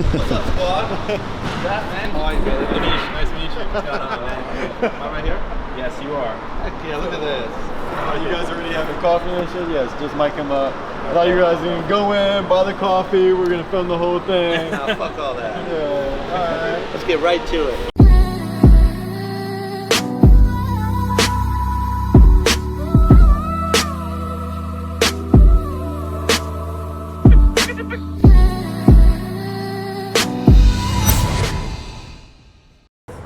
What's up, squad? That man. How are you, brother? Anish, nice to meet you. What's going on, man? Am I right here? Yes, you are. Heck yeah, look at this. You guys already having coffee and shit? Yes, just mic him up. I thought you guys didn't go in, buy the coffee, we're gonna film the whole thing. Nah, fuck all that. Yeah, alright. Let's get right to it.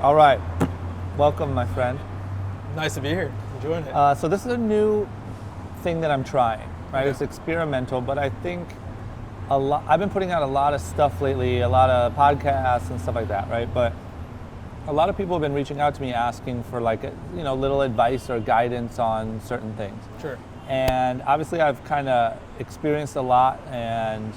All right, welcome, my friend. Nice to be here, enjoying it. So this is a new thing that I'm trying, right? Okay. It's experimental, but I think I've been putting out a lot of stuff lately, a lot of podcasts and stuff like that, right? But a lot of people have been reaching out to me asking for like, little advice or guidance on certain things. Sure. And obviously I've kind of experienced a lot and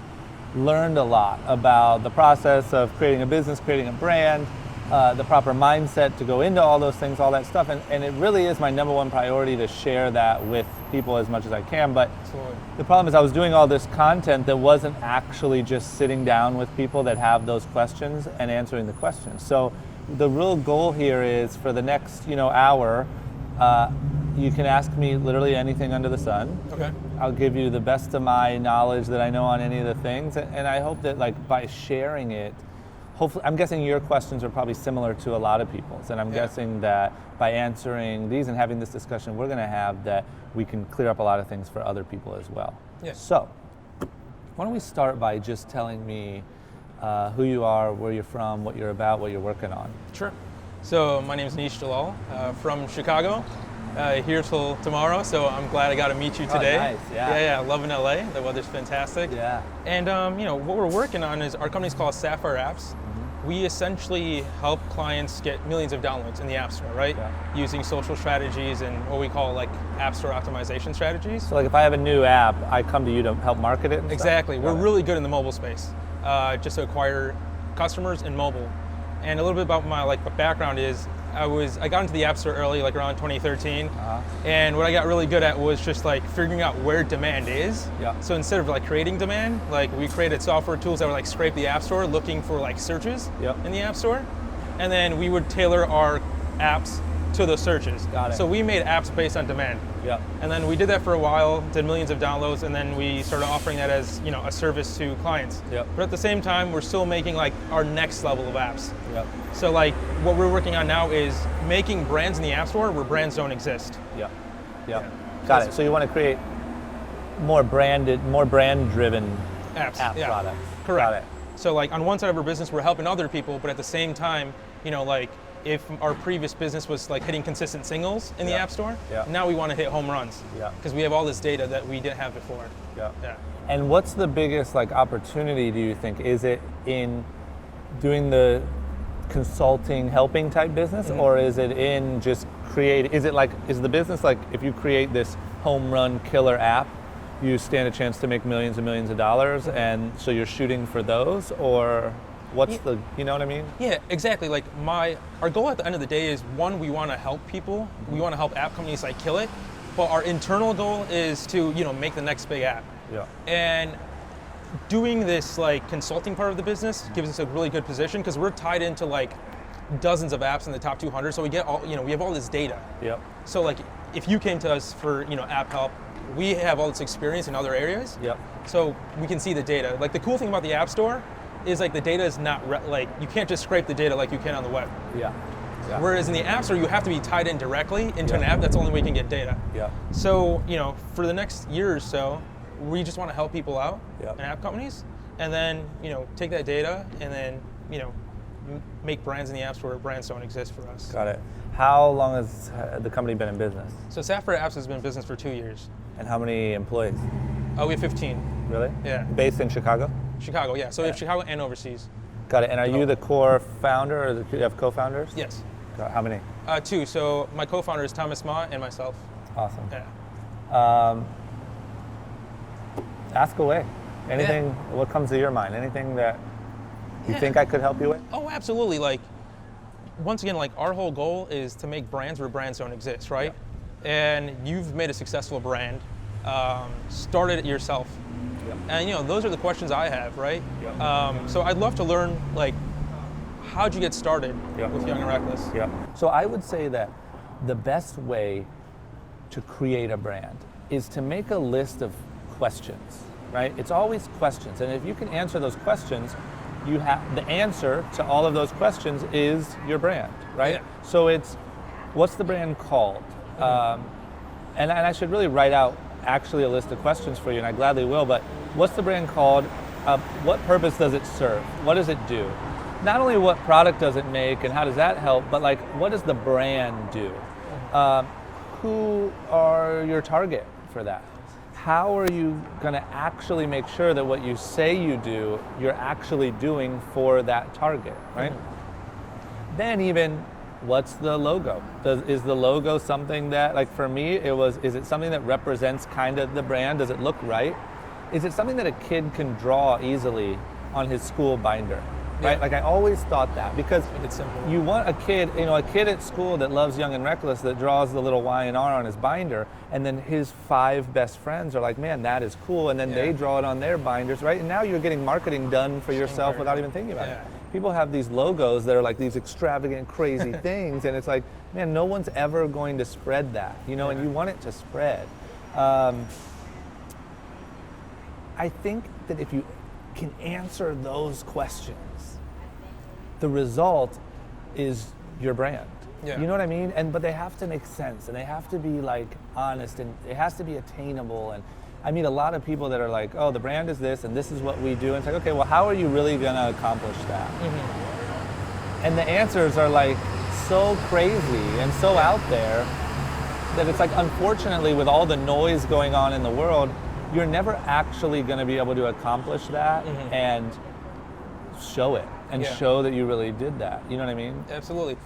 learned a lot about the process of creating a business, creating a brand, the proper mindset to go into all those things, all that stuff. And it really is my number one priority to share that with people as much as I can. But Absolutely. the problem is I was doing all this content that wasn't actually just sitting down with people that have those questions and answering the questions. So the real goal here is for the next, hour, you can ask me literally anything under the sun. Okay. I'll give you the best of my knowledge that I know on any of the things. And I hope that by sharing it, hopefully, I'm guessing your questions are probably similar to a lot of people's, and I'm guessing that by answering these and having this discussion we're going to have, that we can clear up a lot of things for other people as well. Yeah. So, why don't we start by just telling me who you are, where you're from, what you're about, what you're working on. Sure. So my name is Anish Jalal, from Chicago, here till tomorrow, so I'm glad I got to meet you today. Oh, nice, yeah. Yeah, loving LA, the weather's fantastic. Yeah. And what we're working on is, our company's called Sapphire Apps. We essentially help clients get millions of downloads in the App Store, right? Yeah. Using social strategies and what we call like App Store optimization strategies. So if I have a new app, I come to you to help market it and Exactly. stuff? We're Got it. really good in the mobile space, just to acquire customers in mobile. And a little bit about my background is I got into the App Store early, like around 2013. And what I got really good at was just figuring out where demand is. Yeah. So instead of creating demand, we created software tools that would scrape the App Store looking for searches in the App Store. And then we would tailor our apps to those searches. Got it. So we made apps based on demand. Yeah. And then we did that for a while, did millions of downloads, and then we started offering that as a service to clients. Yep. But at the same time, we're still making our next level of apps. Yep. So what we're working on now is making brands in the App Store where brands don't exist. Yeah. Yeah. Got it. So you want to create more brand-driven Apps. app Yeah. products. Correct. Got it. So on one side of our business, we're helping other people, but at the same time, if our previous business was hitting consistent singles in the App Store, now we want to hit home runs. Yeah. Because we have all this data that we didn't have before. Yeah. Yeah. And what's the biggest opportunity, do you think? Is it in doing the consulting, helping type business, or is it in just create? Is the business if you create this home run killer app, you stand a chance to make millions and millions of dollars, and so you're shooting for those, or what's you know what I mean? Yeah, exactly. Our goal at the end of the day is, one, we want to help people. We want to help app companies kill it. But our internal goal is to make the next big app. Yeah. And doing this consulting part of the business gives us a really good position, because we're tied into dozens of apps in the top 200. So we get all we have all this data. Yep. So if you came to us for app help, we have all this experience in other areas. Yep. So we can see the data. The cool thing about the App Store is the data is not you can't just scrape the data like you can on the web. Yeah. Yeah. Whereas in the App Store, you have to be tied in directly into an app. That's the only way you can get data. Yeah. So for the next year or so, we just want to help people out and app companies, and then take that data and then make brands in the App Store where brands don't exist for us. Got it. How long has the company been in business? So Sapphire Apps has been in business for 2 years. And how many employees? We have 15. Really? Yeah. Based in Chicago? Chicago, yeah. So we have Chicago and overseas. Got it. And are you the core founder, or do you have co-founders? Yes. How many? 2. So my co-founder is Thomas Ma and myself. Awesome. Yeah. Ask away. Anything, what comes to your mind? Anything that you think I could help you with? Oh, absolutely. Once again, our whole goal is to make brands where brands don't exist, right? Yeah. And you've made a successful brand, started it yourself. Yeah. And those are the questions I have, right? Yep. So I'd love to learn, like, how'd you get started with Young and Reckless? Yeah. So I would say that the best way to create a brand is to make a list of questions, right? It's always questions. And if you can answer those questions, you have the answer to all of those questions is your brand, right? Yeah. So it's, what's the brand called? And I should really write out actually a list of questions for you, and I gladly will, but what's the brand called? What purpose does it serve? What does it do? Not only what product does it make and how does that help, but like, what does the brand do? Who are your target for that? How are you gonna actually make sure that what you say you do, you're actually doing for that target, right? Then even, what's the logo? Is the logo something that, like for me, is it something that represents kind of the brand? Does it look right? Is it something that a kid can draw easily on his school binder? Right? Yeah. Like I always thought that, because It's simple. you want a kid at school that loves Young and Reckless, that draws the little Y and R on his binder, and then his 5 best friends are like, man, that is cool, and then they draw it on their binders, right? And now you're getting marketing done for yourself without even thinking about it. People have these logos that are like these extravagant, crazy things, and it's like, man, no one's ever going to spread that, and you want it to spread. I think that if you can answer those questions, the result is your brand. Yeah. You know what I mean? But they have to make sense, and they have to be like honest, and it has to be attainable. And I meet a lot of people that are like, oh, the brand is this and this is what we do. And it's like, okay, well, how are you really gonna accomplish that? And the answers are like so crazy and so out there that it's like, unfortunately, with all the noise going on in the world, you're never actually gonna be able to accomplish that and show it and show that you really did that. You know what I mean? Absolutely.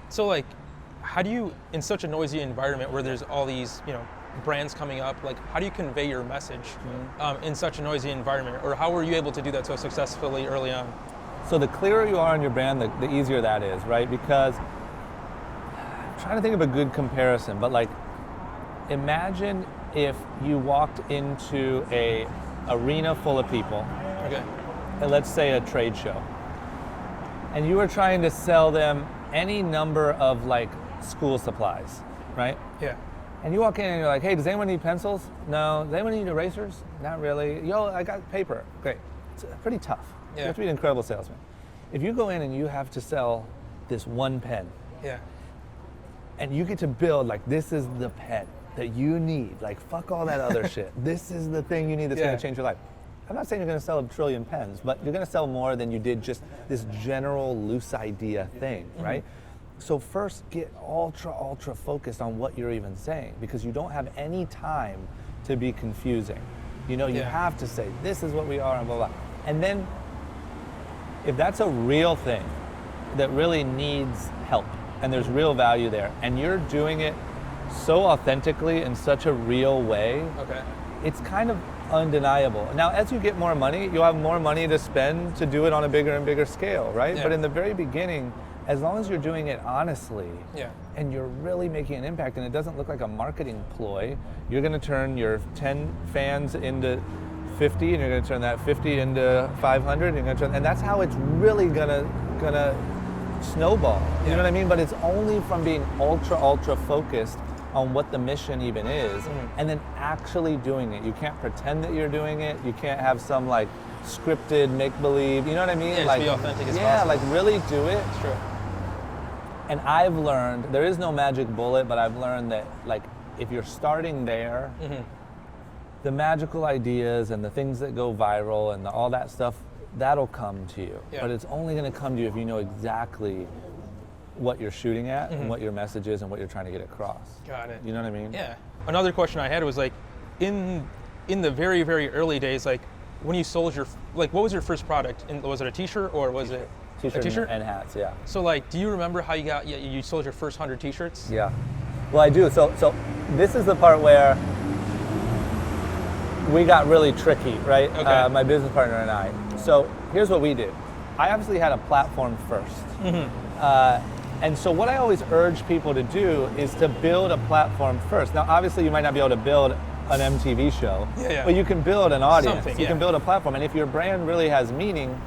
So like, how do you, in such a noisy environment where there's all these, brands coming up, like how do you convey your message in such a noisy environment? Or how were you able to do that so successfully early on? So the clearer you are on your brand, the easier that is, right? Because I'm trying to think of a good comparison, but like, imagine if you walked into a arena full of people, Okay. and let's say a trade show, and you were trying to sell them any number of like school supplies, right? Yeah. And you walk in and you're like, hey, does anyone need pencils? No. Does anyone need erasers? Not really. Yo, I got paper. Great. It's pretty tough. You have to be an incredible salesman. If you go in and you have to sell this one pen, and you get to build like, this is the pen that you need, like fuck all that other shit. This is the thing you need that's gonna change your life. I'm not saying you're gonna sell a trillion pens, but you're gonna sell more than you did just this general loose idea thing, right? So first get ultra focused on what you're even saying, because you don't have any time to be confusing. You have to say, this is what we are and blah, blah. And then if that's a real thing that really needs help and there's real value there, and you're doing it so authentically in such a real way, it's kind of undeniable. Now, as you get more money, you'll have more money to spend to do it on a bigger and bigger scale, right? But in the very beginning, as long as you're doing it honestly, and you're really making an impact, and it doesn't look like a marketing ploy, you're gonna turn your 10 fans into 50, and you're gonna turn that 50 into 500, and that's how it's really gonna snowball. You know what I mean? But it's only from being ultra focused on what the mission even is, and then actually doing it. You can't pretend that you're doing it. You can't have some like scripted make-believe, you know what I mean? Yeah, like, just be authentic as possible. like really do it. It's true. And I've learned, there is no magic bullet, but I've learned that like, if you're starting there, the magical ideas and the things that go viral and all that stuff, that'll come to you. But it's only gonna come to you if you know exactly what you're shooting at and what your message is and what you're trying to get across. Got it. You know what I mean? Yeah. Another question I had was like, in the very, very early days, like when you sold what was your first product? Was it a t-shirt or was it a t-shirt? And hats, yeah. So like, do you remember how you sold your first 100 t-shirts? Yeah. Well, I do. So this is the part where we got really tricky, right? Okay. My business partner and I. So here's what we did. I obviously had a platform first. And so what I always urge people to do is to build a platform first. Now, obviously you might not be able to build an MTV show. Yeah. But you can build an audience. Something, You can build a platform. And if your brand really has meaning,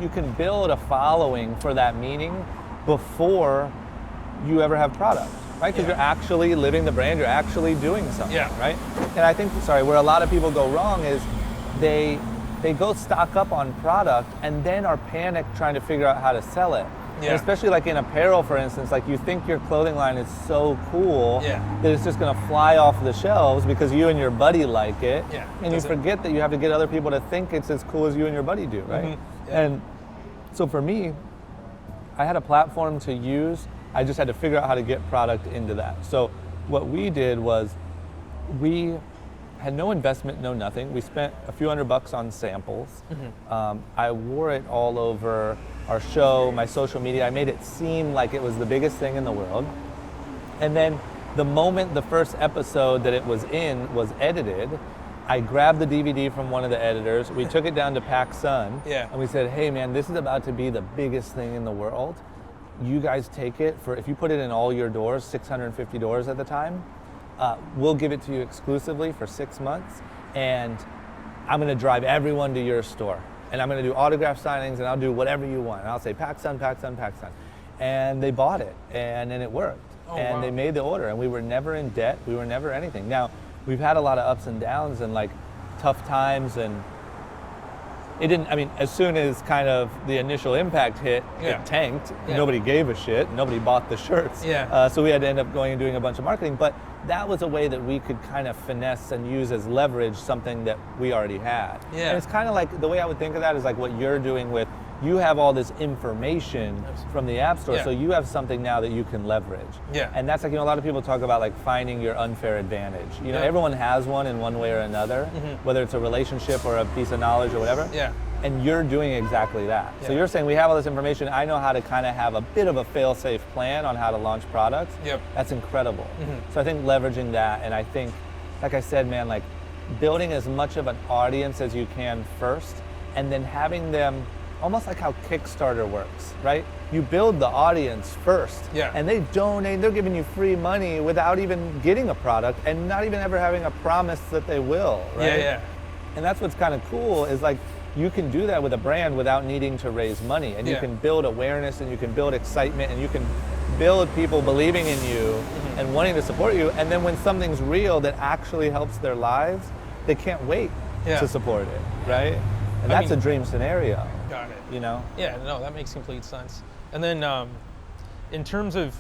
you can build a following for that meaning before you ever have product, right? Because you're actually living the brand, you're actually doing something, right? And I think, where a lot of people go wrong is they go stock up on product and then are panicked trying to figure out how to sell it. And especially like in apparel, for instance, like you think your clothing line is so cool that it's just gonna fly off the shelves because you and your buddy like it. And you forget that you have to get other people to think it's as cool as you and your buddy do, right? And so for me, I had a platform to use. I just had to figure out how to get product into that. So what we did was we had no investment, no nothing. We spent a few $100 on samples. I wore it all over our show, my social media. I made it seem like it was the biggest thing in the world. And then the moment the first episode that it was in was edited, I grabbed the DVD from one of the editors. We took it down to PacSun, and we said, hey man, this is about to be the biggest thing in the world. You guys take it for, if you put it in all your doors, 650 doors at the time, we'll give it to you exclusively for 6 months, and I'm gonna drive everyone to your store. And I'm gonna do autograph signings, and I'll do whatever you want. And I'll say, PacSun, PacSun, PacSun. And they bought it, and then it worked. They made the order, and we were never in debt, we were never anything. Now, we've had a lot of ups and downs and like tough times, and it didn't, I mean, as soon as kind of the initial impact hit, it tanked. Nobody gave a shit, nobody bought the shirts. So we had to end up going and doing a bunch of marketing, but that was a way that we could kind of finesse and use as leverage something that we already had. And it's kind of like, the way I would think of that is like what you're doing with, you have all this information from the App Store, so you have something now that you can leverage. And that's like, you know, a lot of people talk about like finding your unfair advantage. You know, everyone has one in one way or another, whether it's a relationship or a piece of knowledge or whatever. And you're doing exactly that. So you're saying, we have all this information, I know how to kind of have a bit of a fail-safe plan on how to launch products. That's incredible. So I think leveraging that, and I think, like I said, man, like building as much of an audience as you can first, and then having them, almost like how Kickstarter works, right? You build the audience first, and they donate, they're giving you free money without even getting a product and not even ever having a promise that they will, right? And that's what's kind of cool, is like, you can do that with a brand without needing to raise money, and you can build awareness, and you can build excitement, and you can build people believing in you and wanting to support you, and then when something's real that actually helps their lives, they can't wait to support it, right? And that's a dream scenario. Got it. You know? Yeah, no, that makes complete sense. And then in terms of,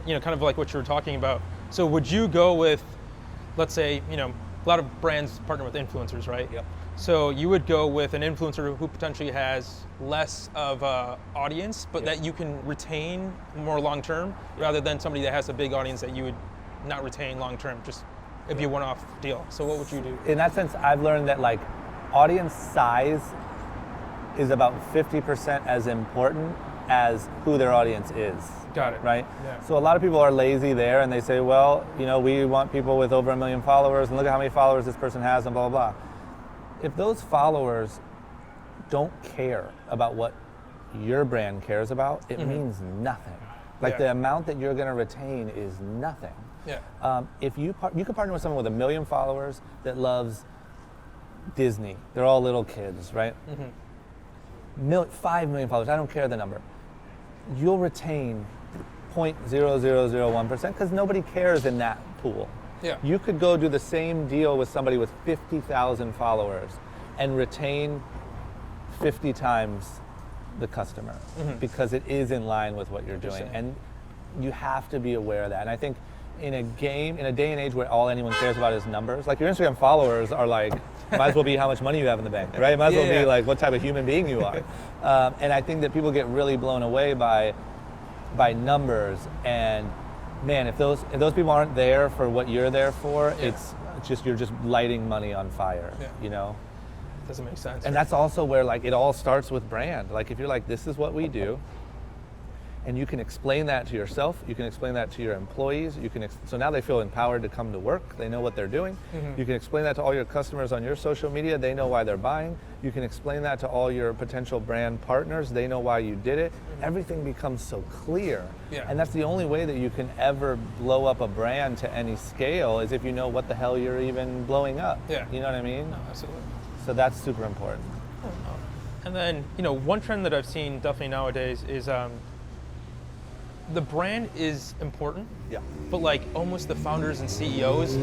you know, kind of like what you were talking about, so would you go with, let's say, you know, a lot of brands partner with influencers, right? So you would go with an influencer who potentially has less of a audience, but that you can retain more long-term, rather than somebody that has a big audience that you would not retain long-term, just it'd be a one-off deal. So what would you do? In that sense, I've learned that like audience size is about 50% as important as who their audience is. Got it. Right? So a lot of people are lazy there, and they say, well, you know, we want people with over 1 million followers, and look at how many followers this person has, and blah, blah, blah. If those followers don't care about what your brand cares about, it means nothing. Like the amount that you're gonna retain is nothing. If you could partner with someone with 1 million followers that loves Disney, they're all little kids, right? 5 million followers, I don't care the number. You'll retain 0.0001% because nobody cares in that pool. You could go do the same deal with somebody with 50,000 followers and retain 50 times the customer because it is in line with what you're doing. And you have to be aware of that. And I think in a day and age where all anyone cares about is numbers, like your Instagram followers are like, might as well be how much money you have in the bank, right? Might as well be like what type of human being you are. And I think that people get really blown away by numbers, and man, if those people aren't there for what you're there for, it's just, you're just lighting money on fire, you know? Doesn't make sense. And that's also where like it all starts with brand. Like if you're like, this is what we do, And you can explain that to yourself, you can explain that to your employees, so now they feel empowered to come to work, they know what they're doing. You can explain that to all your customers on your social media, they know why they're buying. You can explain that to all your potential brand partners, they know why you did it. Everything becomes so clear. Yeah. And that's the only way that you can ever blow up a brand to any scale, is if you know what the hell you're even blowing up. Yeah. You know what I mean? No, absolutely. So that's super important. And then, one trend that I've seen definitely nowadays is the brand is important, Yeah. but like almost the founders and CEOs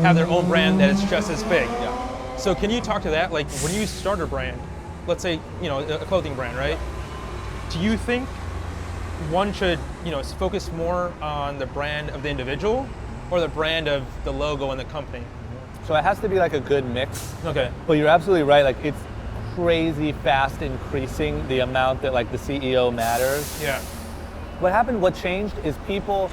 have their own brand that is just as big. Yeah. So can you talk to that? Like when you start a brand, let's say, a clothing brand, right? Do you think one should, focus more on the brand of the individual or the brand of the logo and the company? So it has to be like a good mix. Okay. But you're absolutely right. Like it's crazy fast increasing the amount that like the CEO matters. Yeah. What changed is people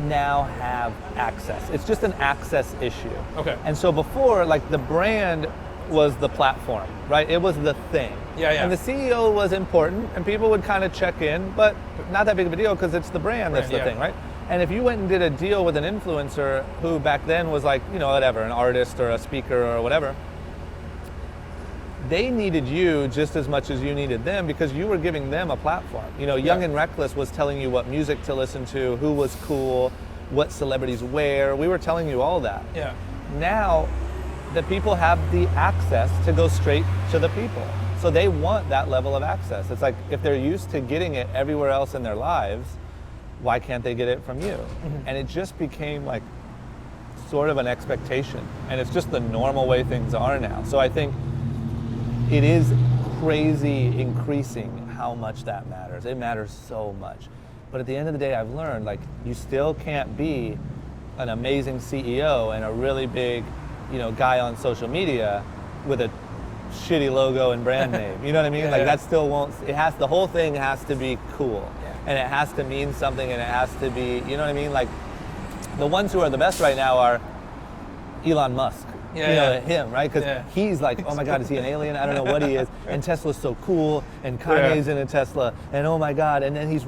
now have access. It's just an access issue. Okay. And so before, like the brand was the platform, right? It was the thing. Yeah. And the CEO was important and people would kind of check in, but not that big of a deal because it's the brand that's the thing, right? And if you went and did a deal with an influencer who back then was like, whatever, an artist or a speaker or whatever, they needed you just as much as you needed them because you were giving them a platform. Young and Reckless was telling you what music to listen to, who was cool, what celebrities wear. We were telling you all that. Yeah. Now, the people have the access to go straight to the people. So they want that level of access. It's like if they're used to getting it everywhere else in their lives, why can't they get it from you? And it just became like sort of an expectation. And it's just the normal way things are now. So I think it is crazy increasing how much that matters. It matters so much. But at the end of the day, I've learned like you still can't be an amazing CEO and a really big, guy on social media with a shitty logo and brand name. You know what I mean? That still won't, the whole thing has to be cool. And it has to mean something and it has to be, you know what I mean? Like the ones who are the best right now are Elon Musk. Him, right? Because he's like, oh my God, is he an alien? I don't know what he is. And Tesla's so cool, and Kanye's in a Tesla, and oh my God, and then he's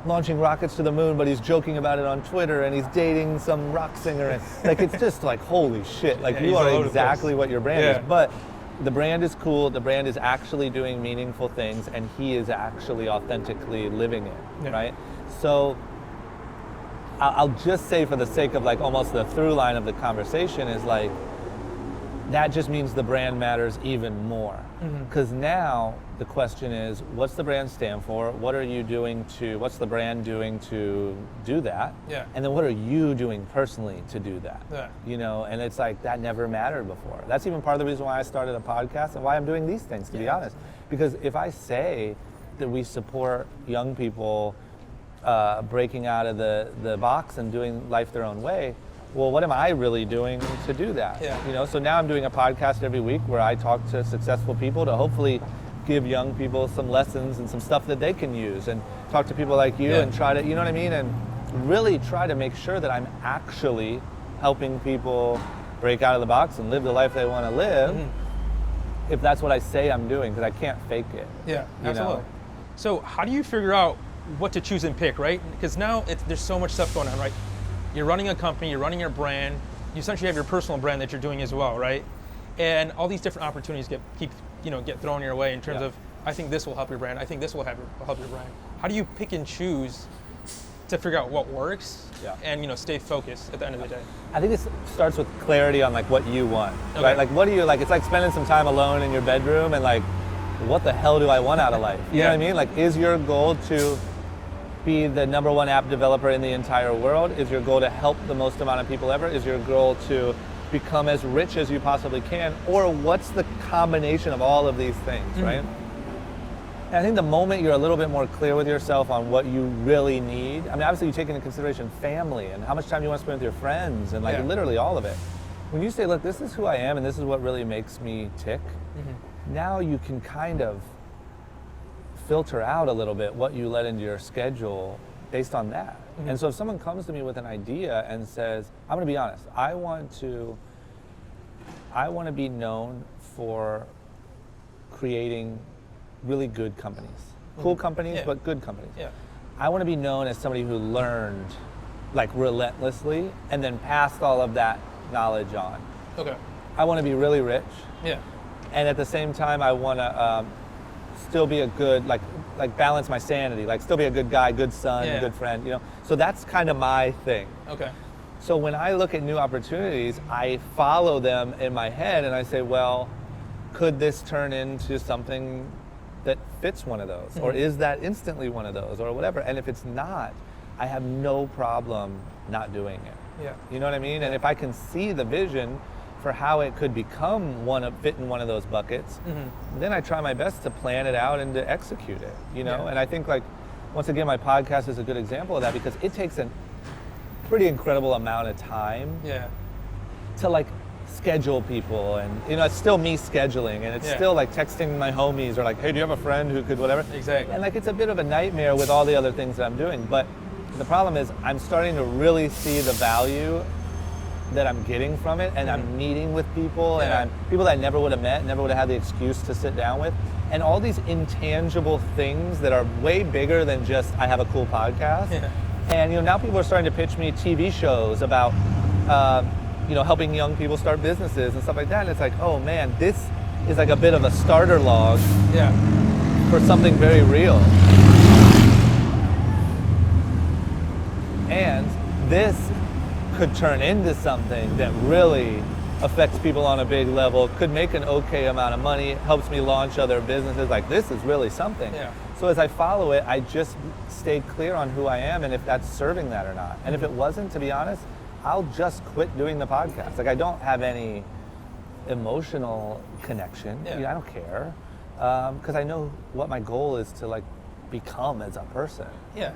launching rockets to the moon, but he's joking about it on Twitter, and he's dating some rock singer, and like it's just like holy shit, like you are exactly what your brand is. But the brand is cool, the brand is actually doing meaningful things, and he is actually authentically living it, right? So I'll just say, for the sake of like almost the through line of the conversation, is like, that just means the brand matters even more. Because now the question is, what's the brand stand for? What's the brand doing to do that? Yeah. And then what are you doing personally to do that? Yeah. And it's like, that never mattered before. That's even part of the reason why I started a podcast and why I'm doing these things, to be honest. Because if I say that we support young people breaking out of the box and doing life their own way, well, what am I really doing to do that? Yeah. So now I'm doing a podcast every week where I talk to successful people to hopefully give young people some lessons and some stuff that they can use, and talk to people like you and try to, you know what I mean? And really try to make sure that I'm actually helping people break out of the box and live the life they want to live, if that's what I say I'm doing, because I can't fake it. Yeah, absolutely. So how do you figure out what to choose and pick, right? Because now there's so much stuff going on, right? You're running a company, you're running your brand, you essentially have your personal brand that you're doing as well, right? And all these different opportunities get thrown your way in terms of, I think this will help your brand, I think this will help your brand. How do you pick and choose to figure out what works and stay focused at the end of the day? I think it starts with clarity on like what you want, right? Like what do you like? It's like spending some time alone in your bedroom and like, what the hell do I want out of life? You know what I mean? Like, is your goal to be the #1 app developer in the entire world? Is your goal to help the most amount of people ever? Is your goal to become as rich as you possibly can? Or what's the combination of all of these things, right? And I think the moment you're a little bit more clear with yourself on what you really need, I mean, obviously you take into consideration family and how much time you want to spend with your friends and like literally all of it. When you say, look, this is who I am and this is what really makes me tick, now you can kind of filter out a little bit what you let into your schedule based on that. And so if someone comes to me with an idea and says, I'm going to be honest, I want to be known for creating really good companies. Cool companies, but good companies. I want to be known as somebody who learned like relentlessly and then passed all of that knowledge on. Okay. I want to be really rich. Yeah. And at the same time, I want to still be a good, like balance my sanity, like still be a good guy, good son, good friend, you know? So that's kind of my thing. Okay. So when I look at new opportunities, I follow them in my head and I say, well, could this turn into something that fits one of those? Or is that instantly one of those or whatever? And if it's not, I have no problem not doing it. Yeah. You know what I mean? And if I can see the vision for how it could become fit in one of those buckets, then I try my best to plan it out and to execute it, you know? And I think like, once again, my podcast is a good example of that because it takes a pretty incredible amount of time to like schedule people, and you know, it's still me scheduling, and it's still like texting my homies or like, hey, do you have a friend who could whatever? Exactly. And like, it's a bit of a nightmare with all the other things that I'm doing, but the problem is I'm starting to really see the value that I'm getting from it, and I'm meeting with people, and I'm people that I never would have met, never would have had the excuse to sit down with, and all these intangible things that are way bigger than just I have a cool podcast. And you know, now people are starting to pitch me TV shows about you know, helping young people start businesses and stuff like that, and it's like, oh man, this is like a bit of a starter log for something very real. And this could turn into something that really affects people on a big level, could make an okay amount of money, helps me launch other businesses. Like, this is really something. So as I follow it, I just stay clear on who I am and if that's serving that or not. And if it wasn't, to be honest, I'll just quit doing the podcast. Like, I don't have any emotional connection. You know, I don't care. Because I know what my goal is to like become as a person.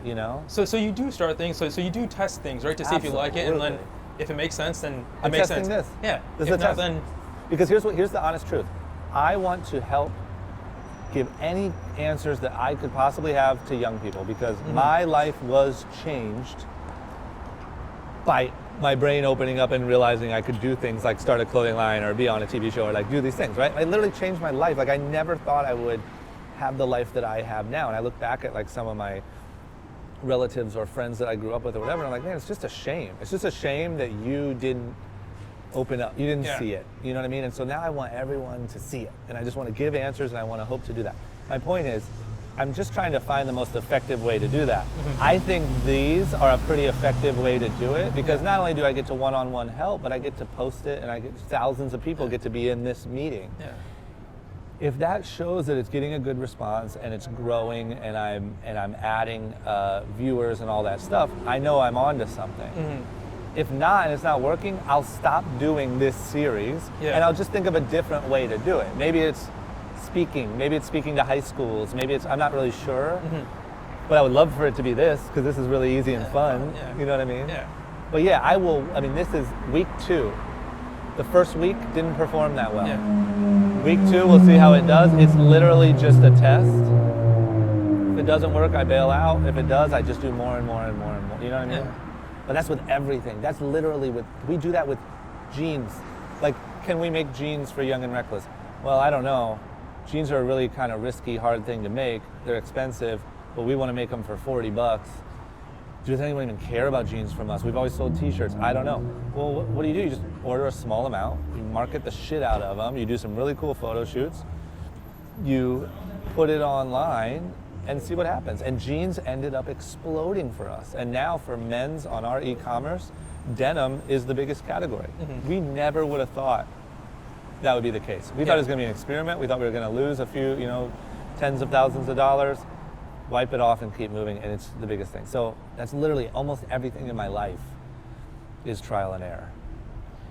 You know? So you do start things, so you do test things, right? To see if you like it, and then if it makes sense, then it makes sense. I'm testing this. This if is a not, test. then... Because here's the honest truth. I want to help give any answers that I could possibly have to young people, because my life was changed by my brain opening up and realizing I could do things like start a clothing line or be on a TV show or like do these things, right? I literally changed my life. Like, I never thought I would have the life that I have now. And I look back at like some of my relatives or friends that I grew up with or whatever, and I'm like, man, it's just a shame. It's just a shame that you didn't open up, you didn't see it, you know what I mean? And so now I want everyone to see it, and I just want to give answers, and I want to hope to do that. My point is, I'm just trying to find the most effective way to do that. I think these are a pretty effective way to do it, because not only do I get to one-on-one help, but I get to post it, and I get thousands of people get to be in this meeting. If that shows that it's getting a good response and it's growing, and I'm adding viewers and all that stuff, I know I'm onto something. If not, and it's not working, I'll stop doing this series, and I'll just think of a different way to do it. Maybe it's speaking, maybe it's speaking to high schools, maybe it's, I'm not really sure, but I would love for it to be this, because this is really easy and fun, you know what I mean? But yeah, I mean, this is week 2. The first week didn't perform that well. Week 2, we'll see how it does. It's literally just a test. If it doesn't work, I bail out. If it does, I just do more and more and more and more. You know what I mean? But that's with everything. That's literally we do that with jeans. Like, can we make jeans for Young and Reckless? Well, I don't know. Jeans are a really kind of risky, hard thing to make. They're expensive, but we want to make them for $40. Does anyone even care about jeans from us? We've always sold t-shirts. I don't know. Well, what do? You just order a small amount, you market the shit out of them, you do some really cool photo shoots, you put it online and see what happens. And jeans ended up exploding for us. And now for men's on our e-commerce, denim is the biggest category. We never would have thought that would be the case. We thought it was going to be an experiment. We thought we were going to lose a few, you know, tens of thousands of dollars, wipe it off and keep moving, and it's the biggest thing. So that's literally almost everything in my life is trial and error,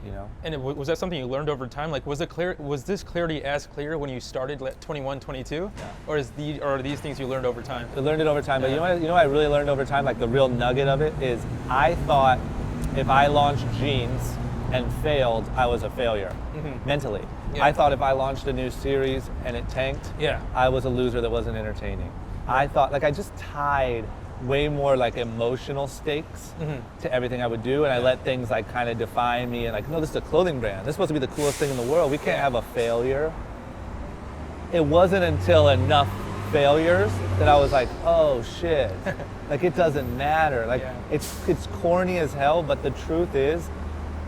you know? And was that something you learned over time? Like, was this clarity as clear when you started at 21, 22? Or are these things you learned over time? I learned it over time, but you know what I really learned over time, like the real nugget of it is, I thought if I launched jeans and failed, I was a failure, mentally. I thought if I launched a new series and it tanked, I was a loser that wasn't entertaining. I thought, like, I just tied way more like emotional stakes to everything I would do, and I let things like kind of define me, and like, no, this is a clothing brand. This is supposed to be the coolest thing in the world. We can't have a failure. It wasn't until enough failures that I was like, oh shit, like it doesn't matter. Like Yeah. it's corny as hell, but the truth is,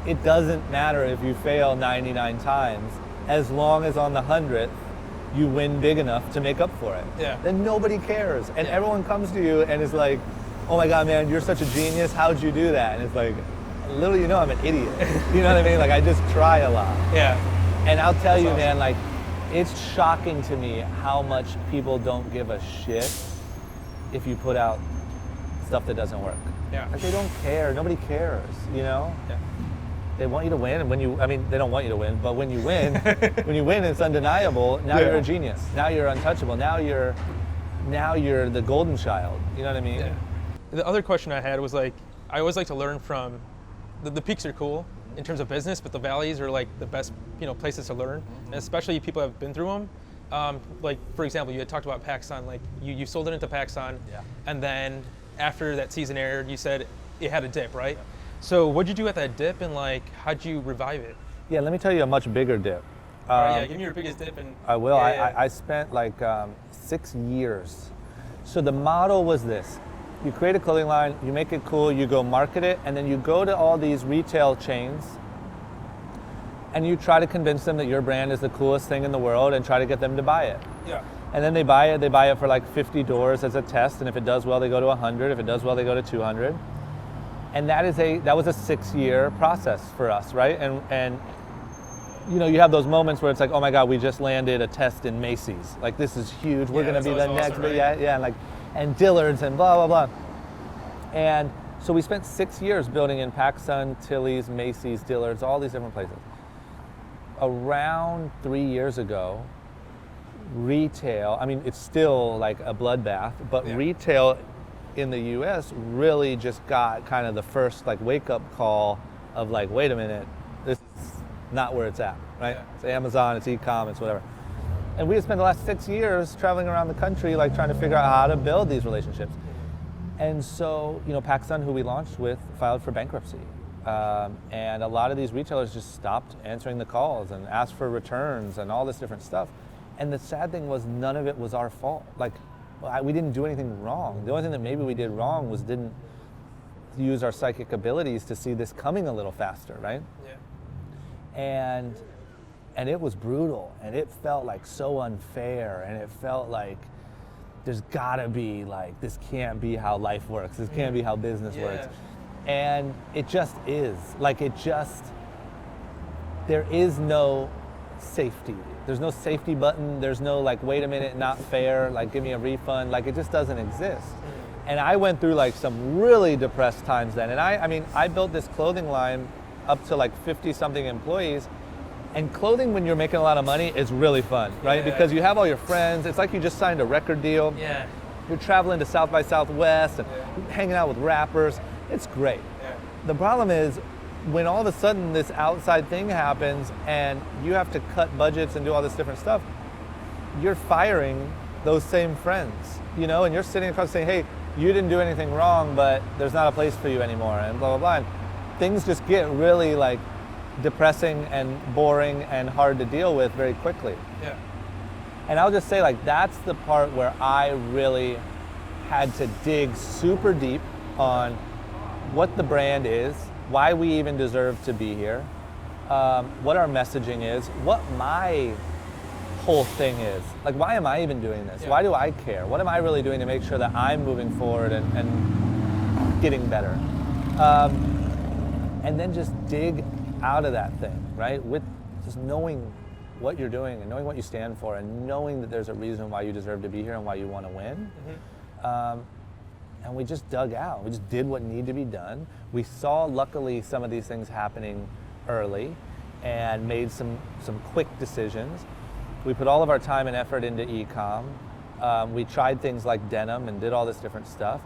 it doesn't matter if you fail 99 times, as long as on the 100th you win big enough to make up for it. Yeah. Then nobody cares, and Yeah. everyone comes to you and is like, oh my God, man, you're such a genius. How'd you do that? And it's like, little you know, I'm an idiot. You know what I mean? Like I just try a lot. Yeah. And I'll tell you, awesome. man, like, it's shocking to me how much people don't give a shit if you put out stuff that doesn't work. Yeah. Like, they don't care. Nobody cares, you know? Yeah. They want you to win, and they don't want you to win, but when you win, it's undeniable. Now Yeah. you're a genius. Now you're untouchable. Now you're the golden child. You know what I mean? Yeah. The other question I had was like, I always like to learn from, the peaks are cool in terms of business, but the valleys are like the best, places to learn, and especially people who have been through them. Like for example, you had talked about PacSun, like you sold it into PacSun, Yeah. and then after that season aired, you said it had a dip, right? So what'd you do at that dip, and like how'd you revive it? Yeah, let me tell you a much bigger dip. All right, yeah, give me your biggest dip. And I will. Yeah. I spent like 6 years. So the model was this. You create a clothing line, you make it cool, you go market it, and then you go to all these retail chains and you try to convince them that your brand is the coolest thing in the world and try to get them to buy it. Yeah. And then they buy it for like 50 doors as a test, and if it does well, they go to 100. If it does well, they go to 200. And that was a 6-year process for us, right? And you have those moments where it's like, oh my God, we just landed a test in Macy's. Like, this is huge. We're Yeah, gonna be that's the awesome, next, right? yeah, and Dillard's and blah, blah, blah. And so we spent 6 years building in PacSun, Tilly's, Macy's, Dillard's, all these different places. Around 3 years ago, retail, it's still like a bloodbath, but Yeah. retail in the US really just got kind of the first like wake up call of like, wait a minute, this is not where it's at, right? Yeah. It's Amazon, it's e-com, it's whatever. And we had spent the last 6 years traveling around the country like trying to figure out how to build these relationships. And so, PacSun, who we launched with, filed for bankruptcy. And a lot of these retailers just stopped answering the calls and asked for returns and all this different stuff. And the sad thing was none of it was our fault. Like, we didn't do anything wrong. The only thing that maybe we did wrong was didn't use our psychic abilities to see this coming a little faster, right? Yeah. And it was brutal, and it felt like so unfair, and it felt like there's gotta be like, this can't be how life works. This can't be how business works. And it just is. Like, there is no safety. There's no safety button. There's no like, wait a minute, not fair, like give me a refund. Like, it just doesn't exist. And I went through like some really depressed times then. And I built this clothing line up to like 50 something employees. And clothing, when you're making a lot of money, is really fun, right? Yeah. Because you have all your friends. It's like you just signed a record deal. Yeah. You're traveling to South by Southwest and hanging out with rappers. It's great. Yeah. The problem is when all of a sudden this outside thing happens and you have to cut budgets and do all this different stuff, you're firing those same friends, and you're sitting across saying, hey, you didn't do anything wrong, but there's not a place for you anymore, and blah, blah, blah. And things just get really like depressing and boring and hard to deal with very quickly. Yeah. And I'll just say, like, that's the part where I really had to dig super deep on what the brand is, why we even deserve to be here, what our messaging is, what my whole thing is. Like, why am I even doing this? Yeah. Why do I care? What am I really doing to make sure that I'm moving forward and getting better? And then just dig out of that thing, right? With just knowing what you're doing and knowing what you stand for and knowing that there's a reason why you deserve to be here and why you want to win. And we just dug out. We just did what needed to be done. We saw, luckily, some of these things happening early and made some quick decisions. We put all of our time and effort into e-com. We tried things like denim and did all this different stuff.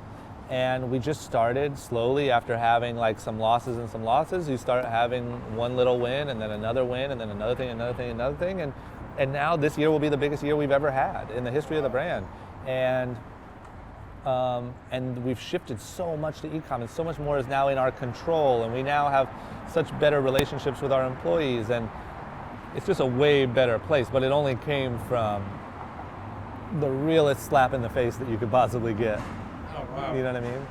And we just started slowly after having like some losses and some losses. You start having one little win and then another win and then another thing, another thing, another thing. And now this year will be the biggest year we've ever had in the history of the brand. And we've shifted so much to e-com, and so much more is now in our control, and we now have such better relationships with our employees, and it's just a way better place. But it only came from the realest slap in the face that you could possibly get. Oh wow. You know what I mean?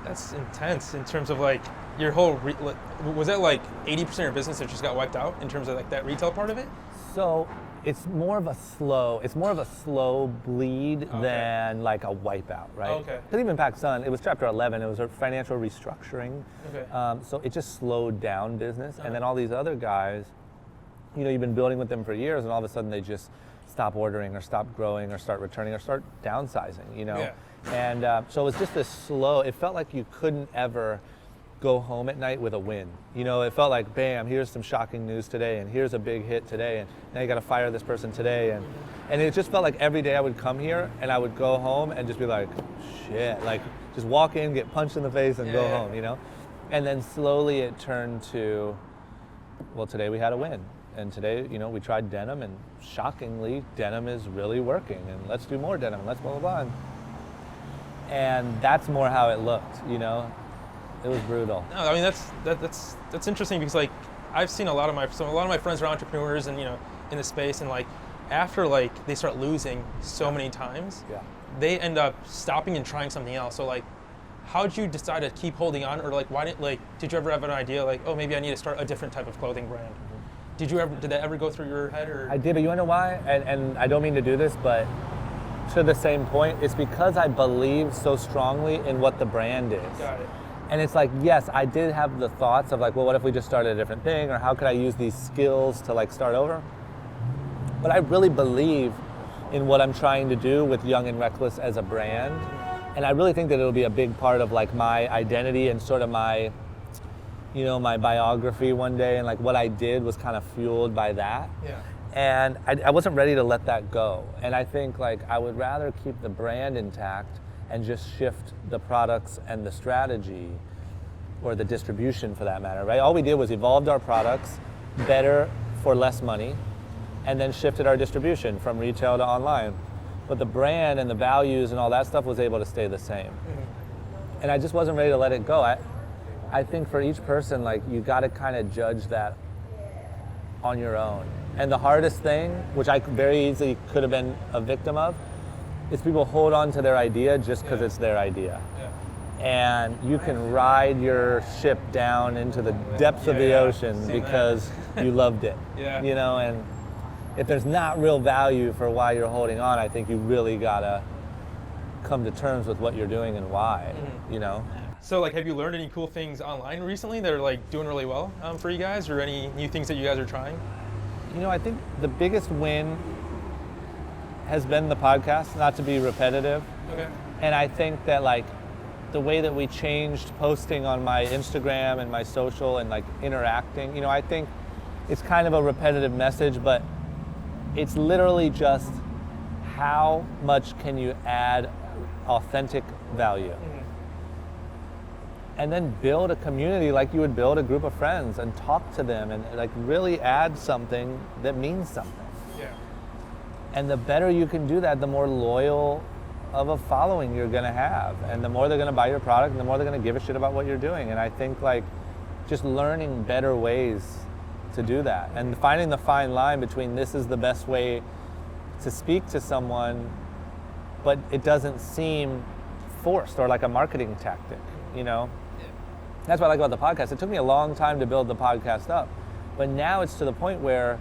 That's intense in terms of like your whole. Was that like 80% of your business that just got wiped out in terms of like that retail part of it? So it's more of a slow bleed than like a wipeout, right? Okay. Because even PacSun, it was Chapter 11. It was a financial restructuring. Okay. So it just slowed down business, and then all these other guys, you know, you've been building with them for years, and all of a sudden they just stop ordering or stop growing or start returning or start downsizing, you know? Yeah. And so it was just this slow, it felt like you couldn't ever go home at night with a win. You know, it felt like, bam, here's some shocking news today, and here's a big hit today, and now you gotta fire this person today. And it just felt like every day I would come here and I would go home and just be like, shit, like just walk in, get punched in the face and go home, you know? And then slowly it turned to, well, today we had a win. And today, you know, we tried denim, and shockingly, denim is really working, and let's do more denim, let's blah, blah, blah. And that's more how it looked, you know? It was brutal. No, I mean that's interesting because like I've seen a lot of my friends are entrepreneurs and you know in the space, and like after like they start losing so many times, they end up stopping and trying something else. So like, how did you decide to keep holding on, or like did you ever have an idea like, oh, maybe I need to start a different type of clothing brand? Did that ever go through your head? Or I did, but you wanna know why? And I don't mean to do this, but to the same point, it's because I believe so strongly in what the brand is. Got it. And it's like, yes, I did have the thoughts of like, well, what if we just started a different thing, or how could I use these skills to like start over? But I really believe in what I'm trying to do with Young and Reckless as a brand. And I really think that it'll be a big part of like my identity and sort of my, you know, my biography one day, and like what I did was kind of fueled by that. Yeah. And I wasn't ready to let that go. And I think like I would rather keep the brand intact and just shift the products and the strategy, or the distribution for that matter, right? All we did was evolved our products better for less money, and then shifted our distribution from retail to online. But the brand and the values and all that stuff was able to stay the same. Mm-hmm. And I just wasn't ready to let it go. I think for each person, like you gotta kind of judge that on your own. And the hardest thing, which I very easily could have been a victim of, is people hold on to their idea just because it's their idea. Yeah. And you can ride your ship down into the depths of the ocean because you loved it. Yeah. You know, and if there's not real value for why you're holding on, I think you really gotta come to terms with what you're doing and why, you know? So like, have you learned any cool things online recently that are like doing really well for you guys, or any new things that you guys are trying? You know, I think the biggest win has been the podcast, not to be repetitive. Okay. And I think that like the way that we changed posting on my Instagram and my social and like interacting, you know, I think it's kind of a repetitive message, but it's literally just how much can you add authentic value? Mm-hmm. And then build a community like you would build a group of friends, and talk to them and like really add something that means something. And the better you can do that, the more loyal of a following you're gonna have, and the more they're gonna buy your product, and the more they're gonna give a shit about what you're doing. And I think like just learning better ways to do that, and finding the fine line between this is the best way to speak to someone, but it doesn't seem forced or like a marketing tactic, you know? That's what I like about the podcast. It took me a long time to build the podcast up, but now it's to the point where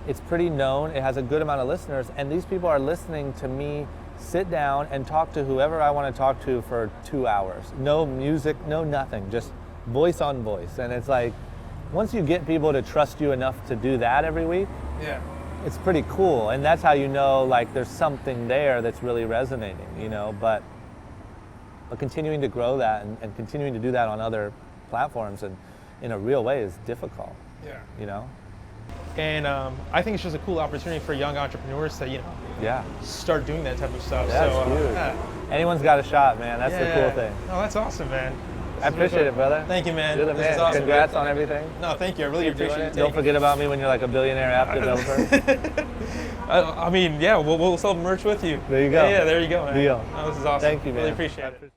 it's pretty known, it has a good amount of listeners, and these people are listening to me sit down and talk to whoever I want to talk to for 2 hours. No music, no nothing, just voice on voice. And it's like, once you get people to trust you enough to do that every week, it's pretty cool. And that's how you know like there's something there that's really resonating, you know, but continuing to grow that and continuing to do that on other platforms and in a real way is difficult, you know? And I think it's just a cool opportunity for young entrepreneurs to, you know, start doing that type of stuff. That's huge. Anyone's got a shot, man. That's the cool thing. Oh, that's awesome, man. I appreciate it, brother. Thank you, man. You're the man. Awesome. Congrats on everything. No, thank you. I really appreciate it. Don't forget about me when you're like a billionaire app developer. I mean, yeah, we'll sell merch with you. There you go. Yeah, there you go, man. Deal. Oh, this is awesome. Thank you, man. Really appreciate it.